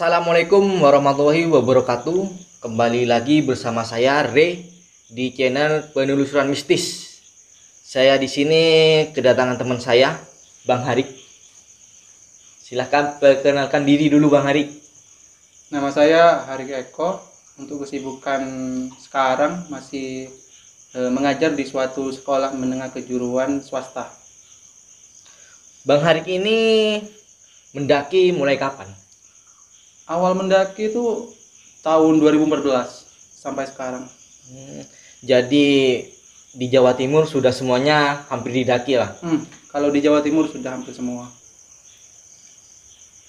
Assalamualaikum warahmatullahi wabarakatuh. Kembali lagi bersama saya Re di channel Penelusuran Mistis. Saya di sini kedatangan teman saya, Bang Harik. Silahkan perkenalkan diri dulu, Bang Harik. Nama saya Harik Eko. Untuk kesibukan sekarang masih mengajar di suatu sekolah menengah kejuruan swasta. Bang Harik ini mendaki mulai kapan? Awal mendaki itu tahun 2014 sampai sekarang. Jadi di Jawa Timur sudah semuanya hampir didaki lah. Kalau di Jawa Timur sudah hampir semua.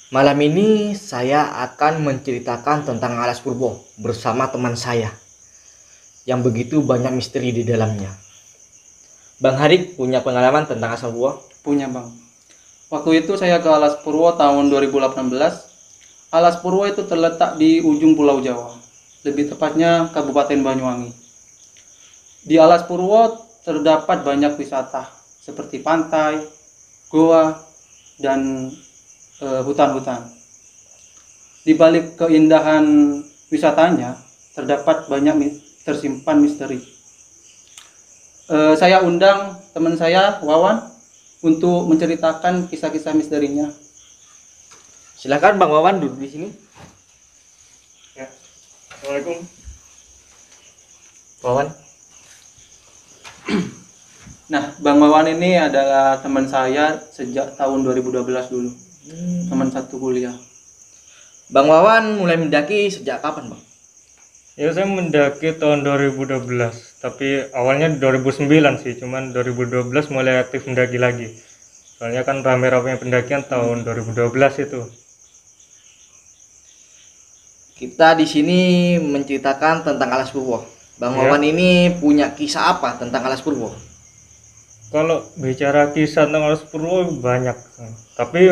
Malam ini saya akan menceritakan tentang Alas Purwo bersama teman saya yang begitu banyak misteri di dalamnya. Bang Harik punya pengalaman tentang Alas Purwo? Punya, Bang. Waktu itu saya ke Alas Purwo tahun 2018. Alas Purwo itu terletak di ujung Pulau Jawa, lebih tepatnya Kabupaten Banyuwangi. Di Alas Purwo terdapat banyak wisata seperti pantai, goa, dan hutan-hutan. Di balik keindahan wisatanya terdapat banyak tersimpan misteri. Saya undang teman saya Wawan untuk menceritakan kisah-kisah misterinya. Silakan Bang Wawan duduk di sini. Ya. Assalamualaikum. Wawan. Nah, Bang Wawan ini adalah teman saya sejak tahun 2012 dulu. Teman satu kuliah. Bang Wawan mulai mendaki sejak kapan, Bang? Ya, saya mendaki tahun 2012, tapi awalnya 2009 sih, cuman 2012 mulai aktif mendaki lagi. Soalnya kan rame-rame pendakian tahun 2012 itu. Kita di sini menceritakan tentang Alas Purwo. Bang Ya. Wawan ini punya kisah apa tentang Alas Purwo? Kalau bicara kisah tentang Alas Purwo banyak, tapi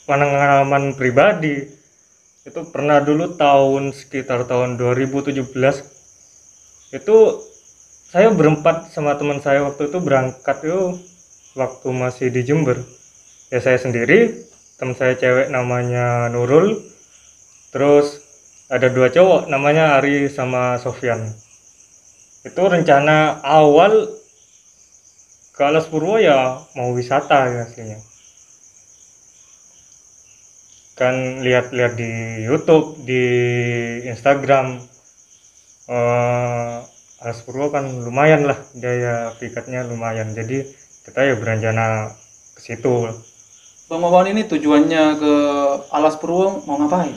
pengalaman pribadi itu pernah dulu sekitar tahun 2017 itu saya berempat sama teman saya waktu itu berangkat itu waktu masih di Jember. Ya saya sendiri, teman saya cewek namanya Nurul, terus ada dua cowok namanya Ari sama Sofyan. Itu rencana awal ke Alas Purwo ya mau wisata ya aslinya. Kan lihat-lihat di YouTube, di Instagram, Alas Purwo kan lumayan lah, daya pikatnya lumayan. Jadi kita ya berencana ke situ. Bang Wawan ini tujuannya ke Alas Purwo mau ngapain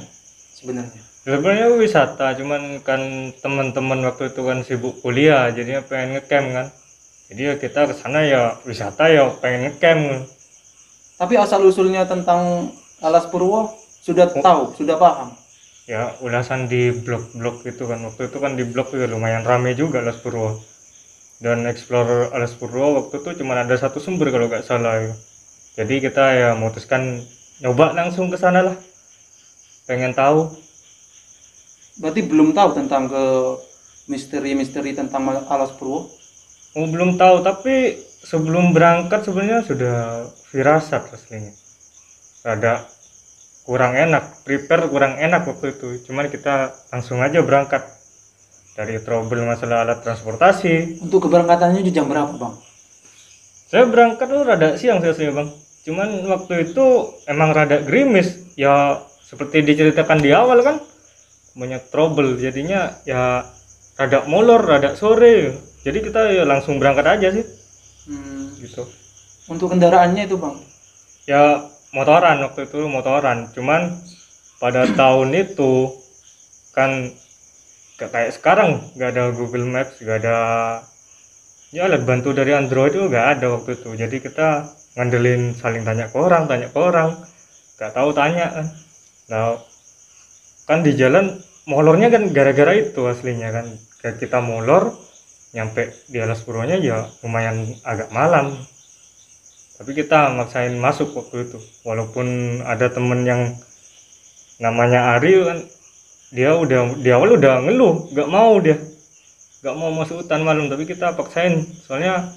sebenarnya? Sebenarnya wisata, cuman kan teman-teman waktu itu kan sibuk kuliah, jadinya pengen ngecamp kan. Jadi ya kita ke sana ya wisata ya pengen ngecamp. Tapi asal-usulnya tentang Alas Purwo sudah tahu, sudah paham. Ya ulasan di blog-blog itu kan, waktu itu kan di blog juga lumayan rame juga Alas Purwo. Dan explore Alas Purwo waktu itu cuma ada satu sumber kalau nggak salah ya. Jadi kita ya memutuskan nyoba langsung ke sana lah, pengen tahu. Berarti belum tahu tentang ke misteri-misteri tentang Alas Purwo. Oh, belum tahu, tapi sebelum berangkat sebenarnya sudah firasat aslinya. Ada kurang enak, prepare kurang enak waktu itu. Cuman kita langsung aja berangkat. Dari trouble masalah alat transportasi. Untuk keberangkatannya jam berapa, Bang? Saya berangkat tuh rada siang sih Bang. Cuman waktu itu emang rada gerimis. Ya seperti diceritakan di awal kan. Banyak trouble, jadinya ya rada molor, rada sore. Jadi kita ya langsung berangkat aja sih. Gitu. Untuk kendaraannya itu, Bang? Ya motoran, waktu itu motoran. Cuman pada tahun itu kan gak kayak sekarang, gak ada Google Maps, gak ada ya alat bantu dari Android itu gak ada waktu itu. Jadi kita ngandelin saling tanya ke orang, gak tahu tanya kan. Nah kan di jalan molornya kan gara-gara itu aslinya kan. Kayak kita molor nyampe di Alas Purwonya ya lumayan agak malam. Tapi kita maksain masuk waktu itu. Walaupun ada temen yang namanya Ari kan, dia udah di awal udah ngeluh, gak mau masuk hutan malam, tapi kita paksain. Soalnya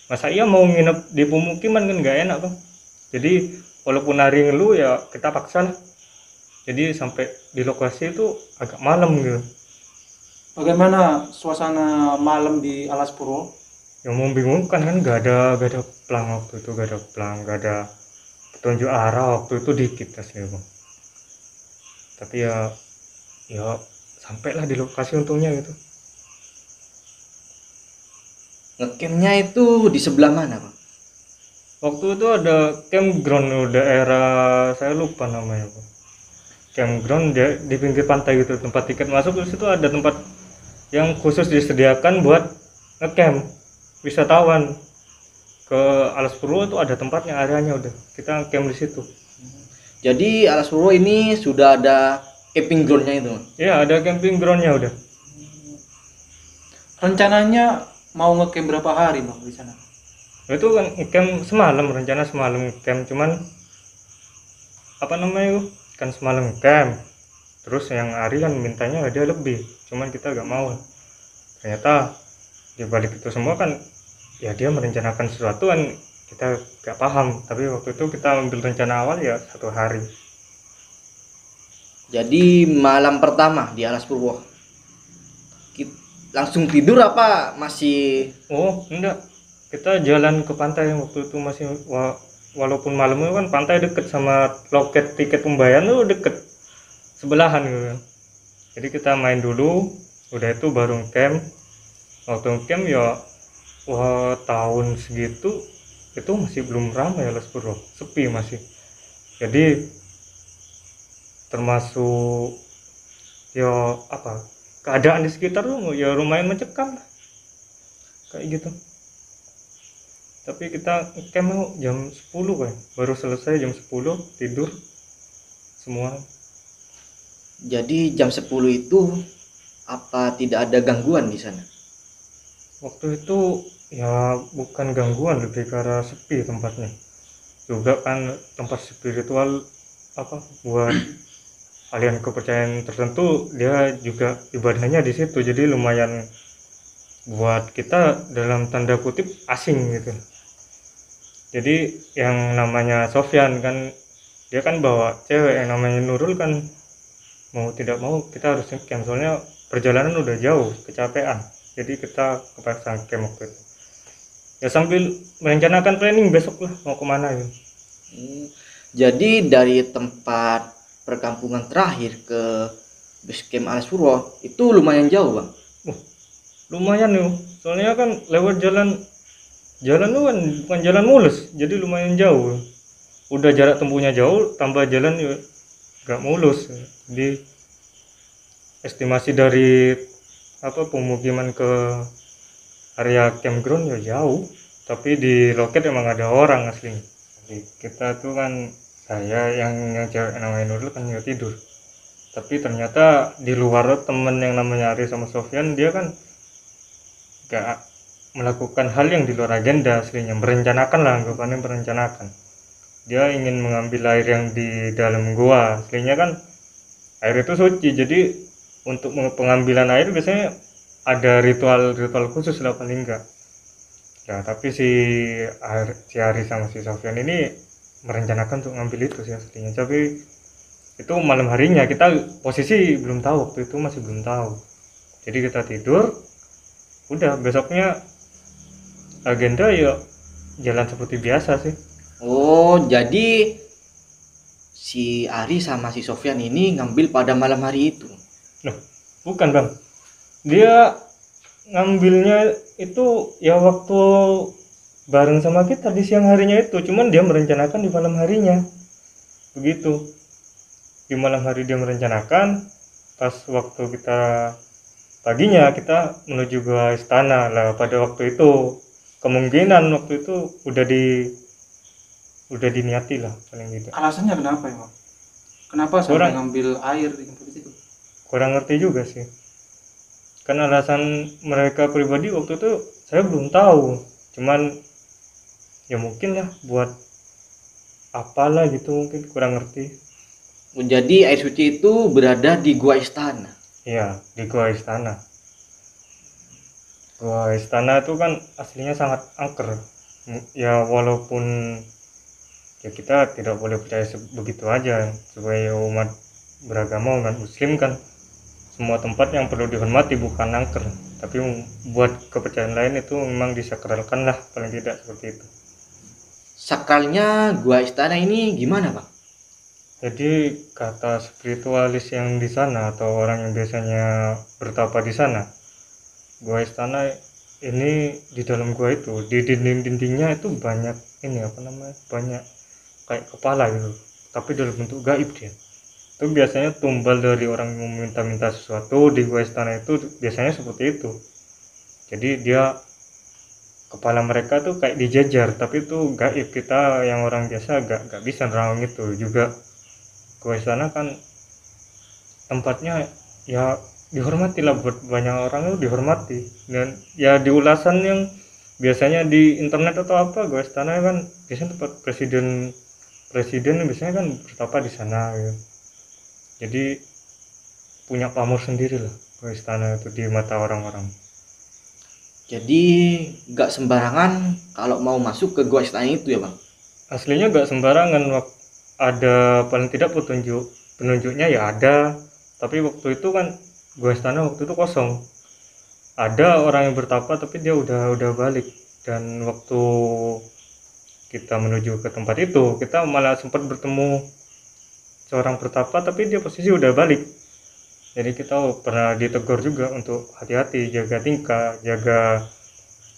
masa iya mau nginep di pemukiman kan gak enak Bang. Jadi walaupun Ari ngeluh ya kita paksa lah. Jadi sampai di lokasi itu agak malam gitu. Bagaimana suasana malam di Alas Purwo? Yang membingungkan kan gak ada pelang waktu itu, gak ada pelang, gak ada petunjuk arah waktu itu dikit asli bang. Tapi ya sampailah di lokasi untungnya gitu. Ngecampnya itu di sebelah mana, Bang? Waktu itu ada campground daerah, saya lupa namanya bang. Campground dia di pinggir pantai gitu, tempat tiket masuk. Terus itu ada tempat yang khusus disediakan buat ngecamp wisatawan ke Alas Purwo. Itu ada tempatnya, areanya, udah kita camp di situ. Jadi Alas Purwo ini sudah ada camping ground-nya itu, Bang? Ya ada camping groundnya udah. Rencananya mau ngecamp berapa hari bang di sana? Itu kan camp semalam, rencana semalam camp, cuman apa namanya itu kan semalam camp, terus yang hari kan mintanya dia lebih, cuman kita gak mau. Ternyata di balik itu semua kan ya dia merencanakan sesuatu kan kita gak paham, tapi waktu itu kita ambil rencana awal ya 1 hari. Jadi malam pertama di Alas Purwo langsung tidur apa masih? Oh enggak, kita jalan ke pantai waktu itu masih walaupun malam itu kan pantai deket sama loket tiket pembayaran tuh deket sebelahan gitu kan. Jadi kita main dulu, udah itu baru camp. Waktu camp ya tahun segitu itu masih belum ramai Alas Purwo, sepi masih. Jadi termasuk ya apa, keadaan di sekitar tuh ya lumayan mencekam lah kayak gitu. Tapi kita camp jam 10 kan, baru selesai jam 10 tidur semua. Jadi jam 10 itu apa tidak ada gangguan di sana? Waktu itu ya bukan gangguan, lebih ke arah sepi tempatnya. Juga kan tempat spiritual apa buat aliran kepercayaan tertentu, dia juga ibadahnya di situ. Jadi lumayan buat kita dalam tanda kutip asing gitu. Jadi yang namanya Sofyan kan dia kan bawa cewek yang namanya Nurul kan, mau tidak mau kita harus camp soalnya perjalanan udah jauh, kecapean. Jadi kita kepaksa camp waktu itu. Ya sambil merencanakan planning besok lah mau kemana gitu. Jadi dari tempat perkampungan terakhir ke base camp Alas Purwo itu lumayan jauh, Bang. Lumayan yuk, soalnya kan lewat jalan tuh kan bukan jalan mulus, jadi lumayan jauh. Udah jarak tempuhnya jauh, tambah jalan yuk gak mulus. Jadi estimasi dari apa pemukiman ke area campground ya jauh, tapi di loket emang ada orang asli. Jadi kita tuh kan, saya yang cewek namanya Nurul kan ya tidur, tapi ternyata di luar temen yang namanya Ari sama Sofyan, dia kan gak melakukan hal yang di luar agenda aslinya, merencanakan lah, anggapannya merencanakan. Dia ingin mengambil air yang di dalam gua, aslinya kan air itu suci, jadi untuk pengambilan air biasanya ada ritual khusus lah paling enggak. Ya tapi si Ari sama si Sofyan ini merencanakan untuk ngambil itu sih aslinya. Tapi itu malam harinya, kita posisi belum tahu, waktu itu masih belum tahu. Jadi kita tidur, udah besoknya agenda ya jalan seperti biasa sih. Oh, jadi si Ari sama si Sofyan ini ngambil pada malam hari itu. Loh, bukan bang, dia ngambilnya itu ya waktu bareng sama kita di siang harinya itu, cuman dia merencanakan di malam harinya begitu. Di malam hari dia merencanakan, pas waktu kita paginya kita menuju ke istana lah. Pada waktu itu kemungkinan waktu itu udah diniati lah paling tidak. Alasannya kenapa ya bang? Kenapa sampai ngambil air di tempat itu? Kurang ngerti juga sih, kan alasan mereka pribadi waktu itu saya belum tahu, cuman ya mungkin lah buat apalah gitu, mungkin kurang ngerti. Jadi air suci itu berada di gua istana. Iya, di gua istana. Gua istana itu kan aslinya sangat angker. Ya walaupun ya kita tidak boleh percaya begitu aja, supaya umat beragama umat muslim kan semua tempat yang perlu dihormati bukan angker, tapi buat kepercayaan lain itu memang disakralkan lah, paling tidak seperti itu. Sakralnya gua istana ini gimana, Bang? Jadi kata spiritualis yang di sana atau orang yang biasanya bertapa di sana, gua istana ini di dalam gua itu di dinding-dindingnya itu banyak ini apa namanya, banyak kayak kepala gitu, tapi dalam bentuk gaib dia. Itu biasanya tumbal dari orang yang meminta-minta sesuatu di gua istana itu biasanya seperti itu. Jadi dia kepala mereka tuh kayak dijajar, tapi itu gaib, kita yang orang biasa gak bisa nerawang itu juga. Gua istana kan tempatnya ya dihormati lah, buat banyak orang itu dihormati, dan ya di ulasan yang biasanya di internet atau apa, gua istana kan biasanya tempat presiden biasanya kan bertapa di sana gitu. Jadi punya pamor sendiri lah gua istana itu di mata orang-orang. Jadi nggak sembarangan kalau mau masuk ke gua istana itu ya, Bang? Aslinya gak sembarangan, ada paling tidak penunjuknya ya ada, tapi waktu itu kan gua istana waktu itu kosong, ada orang yang bertapa tapi dia udah balik. Dan waktu kita menuju ke tempat itu kita malah sempat bertemu seorang bertapa tapi dia posisi udah balik. Jadi kita pernah ditegur juga untuk hati-hati, jaga tingkah, jaga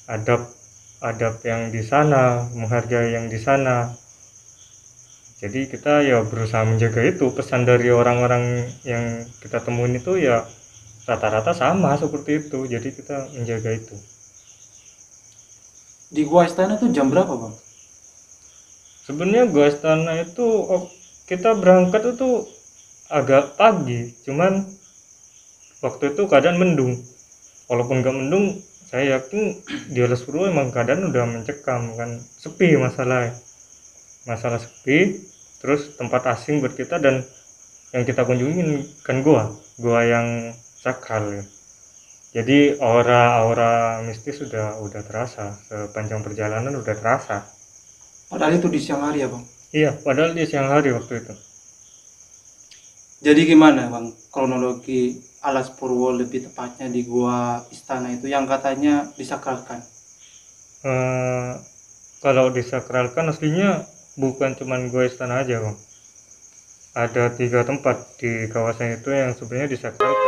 adab yang di sana, menghargai yang di sana. Jadi kita ya berusaha menjaga itu. Pesan dari orang-orang yang kita temuin itu ya rata-rata sama seperti itu. Jadi kita menjaga itu. Di gua istana tuh jam berapa, Bang? Sebenarnya gua istana itu kita berangkat itu agak pagi, cuman waktu itu keadaan mendung. Walaupun nggak mendung, saya yakin di Alas Purwo emang keadaan udah mencekam kan, sepi masalah sepi. Terus tempat asing buat kita, dan yang kita kunjungin kan gua yang sakral ya. Jadi aura mistis udah terasa sepanjang perjalanan, udah terasa. Padahal itu di siang hari ya, Bang. Iya, padahal di siang hari waktu itu. Jadi gimana, Bang, kronologi Alas Purwo, lebih tepatnya di gua istana itu yang katanya disakralkan? Kalau disakralkan aslinya bukan cuman gua istana aja, Bang. Ada 3 tempat di kawasan itu yang sebenarnya disakralkan.